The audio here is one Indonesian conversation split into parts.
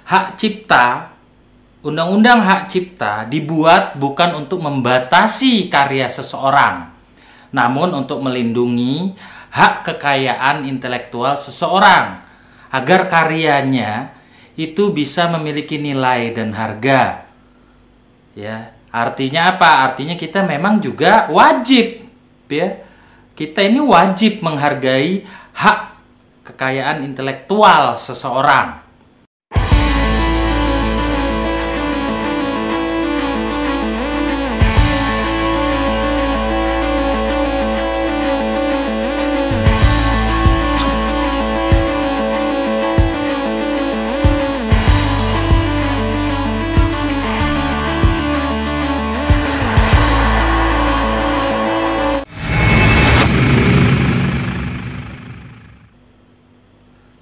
hak cipta, undang-undang hak cipta dibuat bukan untuk membatasi karya seseorang, namun untuk melindungi hak kekayaan intelektual seseorang agar karyanya itu bisa memiliki nilai dan harga. Ya, artinya apa? Artinya kita memang juga wajib, ya. Kita ini wajib menghargai hak kekayaan intelektual seseorang.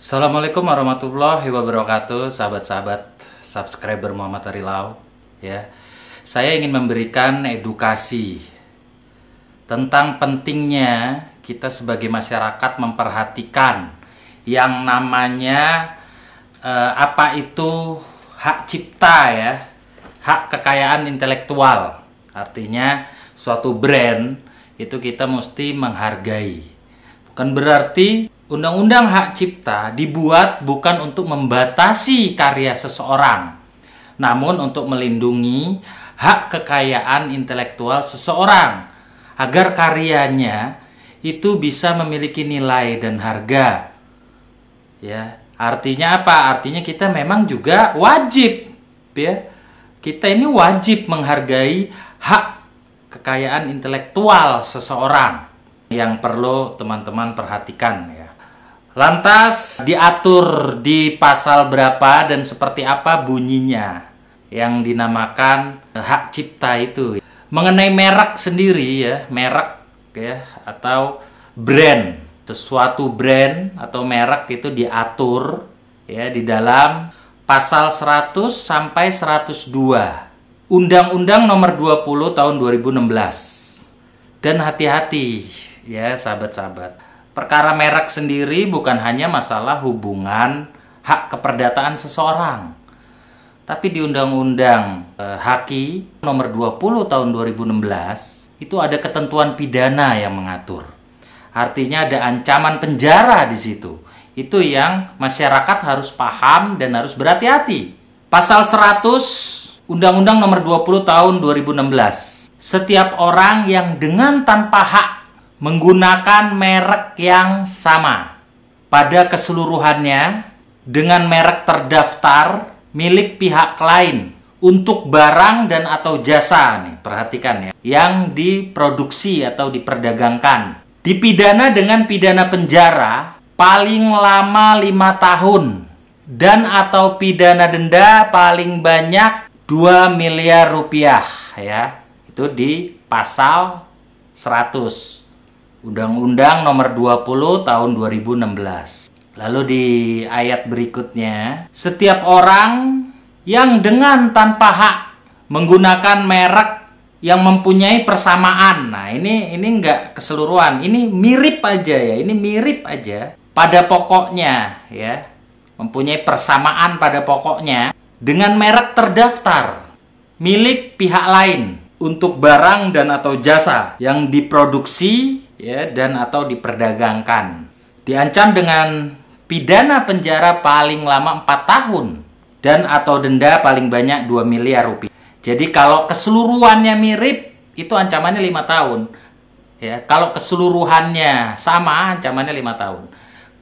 Assalamualaikum warahmatullahi wabarakatuh, sahabat-sahabat subscriber Muhammad Arilau. Ya, saya ingin memberikan edukasi tentang pentingnya kita sebagai masyarakat memperhatikan yang namanya apa itu hak cipta, ya, hak kekayaan intelektual. Artinya suatu brand itu kita mesti menghargai. Bukan berarti undang-undang hak cipta dibuat bukan untuk membatasi karya seseorang, namun untuk melindungi hak kekayaan intelektual seseorang agar karyanya itu bisa memiliki nilai dan harga. Ya, artinya apa? Artinya kita memang juga wajib, ya. Kita ini wajib menghargai hak kekayaan intelektual seseorang yang perlu teman-teman perhatikan, ya. Lantas diatur di pasal berapa dan seperti apa bunyinya yang dinamakan hak cipta itu. Mengenai merek sendiri, ya, merek, ya, atau brand. Sesuatu brand atau merek itu diatur, ya, di dalam pasal 100 sampai 102 Undang-Undang Nomor 20 Tahun 2016. Dan hati-hati, ya, sahabat-sahabat. Perkara merek sendiri bukan hanya masalah hubungan hak keperdataan seseorang. Tapi di Undang-Undang HAKI Nomor 20 Tahun 2016 itu ada ketentuan pidana yang mengatur. Artinya ada ancaman penjara di situ. Itu yang masyarakat harus paham dan harus berhati-hati. Pasal 100 Undang-Undang Nomor 20 Tahun 2016. Setiap orang yang dengan tanpa hak menggunakan merek yang sama pada keseluruhannya dengan merek terdaftar milik pihak lain untuk barang dan atau jasa, nih, perhatikan, ya, yang diproduksi atau diperdagangkan, dipidana dengan pidana penjara paling lama 5 tahun dan atau pidana denda paling banyak 2 miliar rupiah, ya. Itu di pasal 100 Undang-Undang Nomor 20 Tahun 2016. Lalu di ayat berikutnya, setiap orang yang dengan tanpa hak menggunakan merek yang mempunyai persamaan. Nah, ini enggak keseluruhan. Ini mirip aja, ya. Ini mirip aja pada pokoknya, ya. Mempunyai persamaan pada pokoknya dengan merek terdaftar milik pihak lain untuk barang dan atau jasa yang diproduksi, ya, dan atau diperdagangkan, diancam dengan pidana penjara paling lama 4 tahun dan atau denda paling banyak 2 miliar rupiah. Jadi kalau keseluruhannya mirip itu ancamannya 5 tahun. Ya, kalau keseluruhannya sama ancamannya 5 tahun.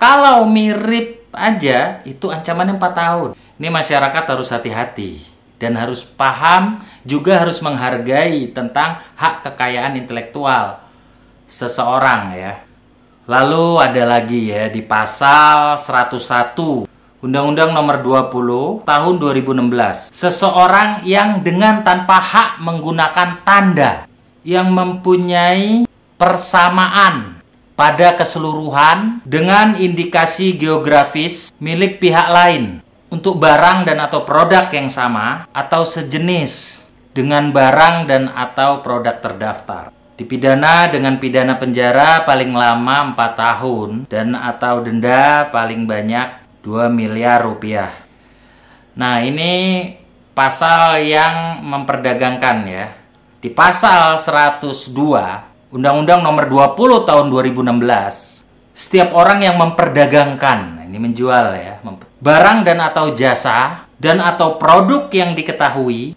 Kalau mirip aja itu ancamannya 4 tahun. Ini masyarakat harus hati-hati dan harus paham, juga harus menghargai tentang hak kekayaan intelektual seseorang, ya. Lalu ada lagi, ya, di pasal 101 Undang-Undang Nomor 20 Tahun 2016. Seseorang yang dengan tanpa hak menggunakan tanda yang mempunyai persamaan pada keseluruhan dengan indikasi geografis milik pihak lain untuk barang dan atau produk yang sama atau sejenis dengan barang dan atau produk terdaftar, dipidana dengan pidana penjara paling lama 4 tahun dan atau denda paling banyak 2 miliar rupiah. Nah, ini pasal yang memperdagangkan ya. Di pasal 102 Undang-Undang Nomor 20 Tahun 2016, setiap orang yang memperdagangkan, ini menjual ya, barang dan atau jasa dan atau produk yang diketahui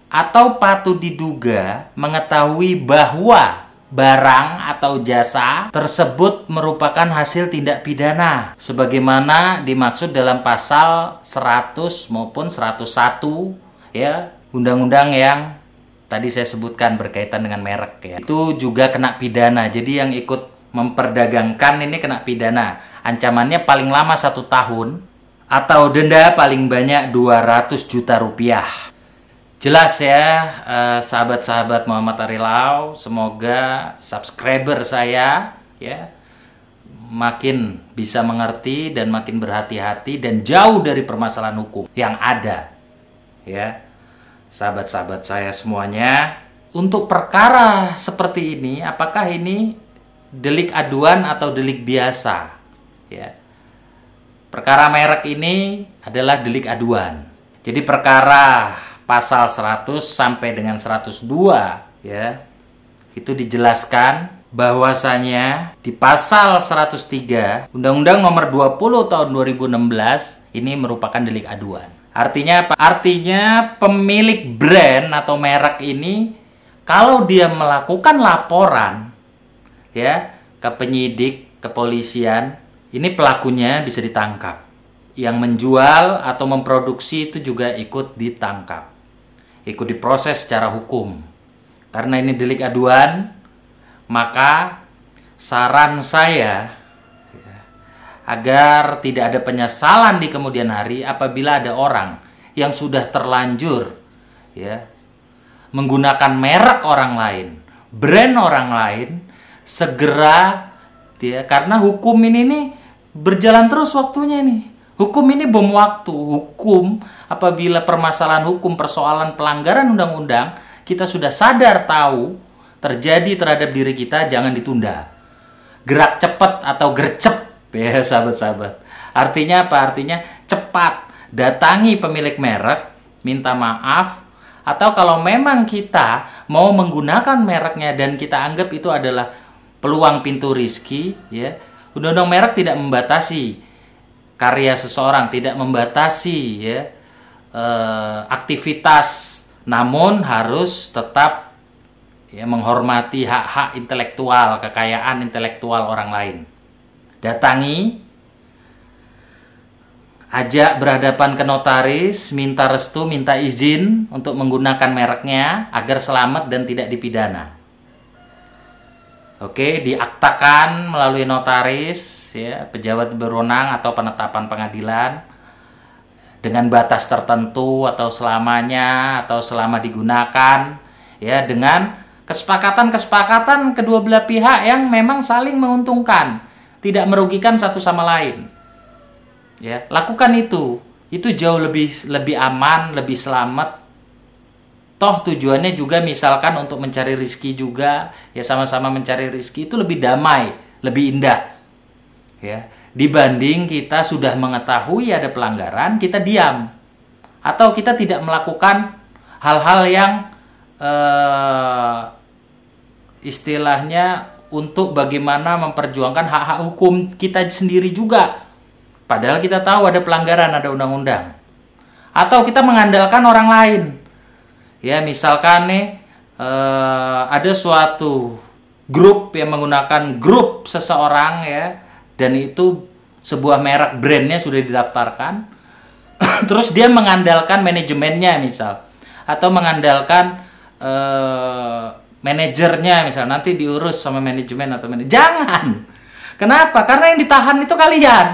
atau patut diduga mengetahui bahwa barang atau jasa tersebut merupakan hasil tindak pidana sebagaimana dimaksud dalam pasal 100 maupun 101 ya, undang-undang yang tadi saya sebutkan berkaitan dengan merek ya. Itu juga kena pidana. Jadi yang ikut memperdagangkan ini kena pidana. Ancamannya paling lama 1 tahun atau denda paling banyak 200 juta rupiah. Jelas ya, sahabat-sahabat Muhammad Arilau, semoga subscriber saya ya makin bisa mengerti dan makin berhati-hati dan jauh dari permasalahan hukum yang ada. Ya. Sahabat-sahabat saya semuanya, untuk perkara seperti ini, apakah ini delik aduan atau delik biasa? Ya. Perkara merek ini adalah delik aduan. Jadi perkara pasal 100 sampai dengan 102 ya, itu dijelaskan bahwasanya di pasal 103 Undang-Undang Nomor 20 Tahun 2016 ini merupakan delik aduan. Artinya apa? Artinya pemilik brand atau merek ini kalau dia melakukan laporan ya ke penyidik, kepolisian, ini pelakunya bisa ditangkap. Yang menjual atau memproduksi itu juga ikut ditangkap. Ikut diproses secara hukum. Karena ini delik aduan, maka saran saya agar tidak ada penyesalan di kemudian hari apabila ada orang yang sudah terlanjur ya menggunakan merek orang lain, brand orang lain, segera ya, karena hukum ini nih berjalan terus waktunya nih. Hukum ini bom waktu. Hukum apabila permasalahan hukum, persoalan pelanggaran undang-undang kita sudah sadar tahu terjadi terhadap diri kita, jangan ditunda. Gerak cepat atau gercep ya sahabat-sahabat. Artinya apa? Artinya cepat datangi pemilik merek, minta maaf, atau kalau memang kita mau menggunakan mereknya dan kita anggap itu adalah peluang pintu rizki ya. Undang-undang merek tidak membatasi karya seseorang, tidak membatasi ya aktivitas, namun harus tetap ya menghormati hak-hak intelektual, kekayaan intelektual orang lain. Datangi, ajak berhadapan ke notaris, minta restu, minta izin untuk menggunakan mereknya agar selamat dan tidak dipidana. Oke, diaktakan melalui notaris, ya, pejabat berwenang atau penetapan pengadilan dengan batas tertentu atau selamanya atau selama digunakan, ya, dengan kesepakatan-kesepakatan kedua belah pihak yang memang saling menguntungkan. Tidak merugikan satu sama lain. Ya, lakukan itu. Itu jauh lebih aman, lebih selamat. Toh tujuannya juga misalkan untuk mencari rezeki juga, ya sama-sama mencari rezeki itu lebih damai, lebih indah. Ya, dibanding kita sudah mengetahui ada pelanggaran, kita diam. Atau kita tidak melakukan hal-hal yang istilahnya untuk bagaimana memperjuangkan hak-hak hukum kita sendiri juga. Padahal kita tahu ada pelanggaran, ada undang-undang. Atau kita mengandalkan orang lain. Ya, misalkan nih ada suatu grup yang menggunakan grup seseorang ya, dan itu sebuah merek brandnya sudah didaftarkan. Terus dia mengandalkan manajemennya misal, atau mengandalkan manajernya misal, nanti diurus sama manajemen atau manajer. Jangan. Kenapa? Karena yang ditahan itu kalian.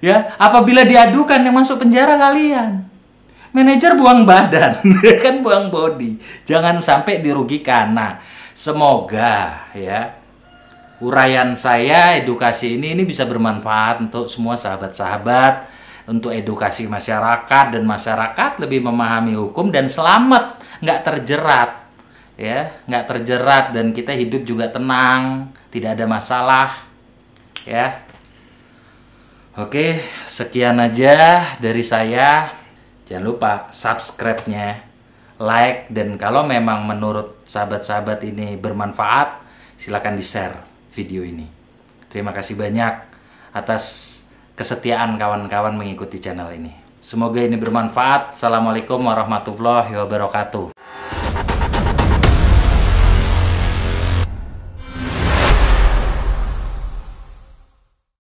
Ya, apabila diadukan yang masuk penjara kalian. Manajer buang badan, kan buang body. Jangan sampai dirugikan. Nah, semoga ya uraian saya, edukasi ini bisa bermanfaat untuk semua sahabat-sahabat, untuk edukasi masyarakat dan masyarakat lebih memahami hukum dan selamat, nggak terjerat. Ya, nggak terjerat dan kita hidup juga tenang, tidak ada masalah. Ya. Oke, sekian aja dari saya. Jangan lupa subscribe-nya, like, dan kalau memang menurut sahabat-sahabat ini bermanfaat, silakan di-share video ini. Terima kasih banyak atas kesetiaan kawan-kawan mengikuti channel ini. Semoga ini bermanfaat. Assalamualaikum warahmatullahi wabarakatuh.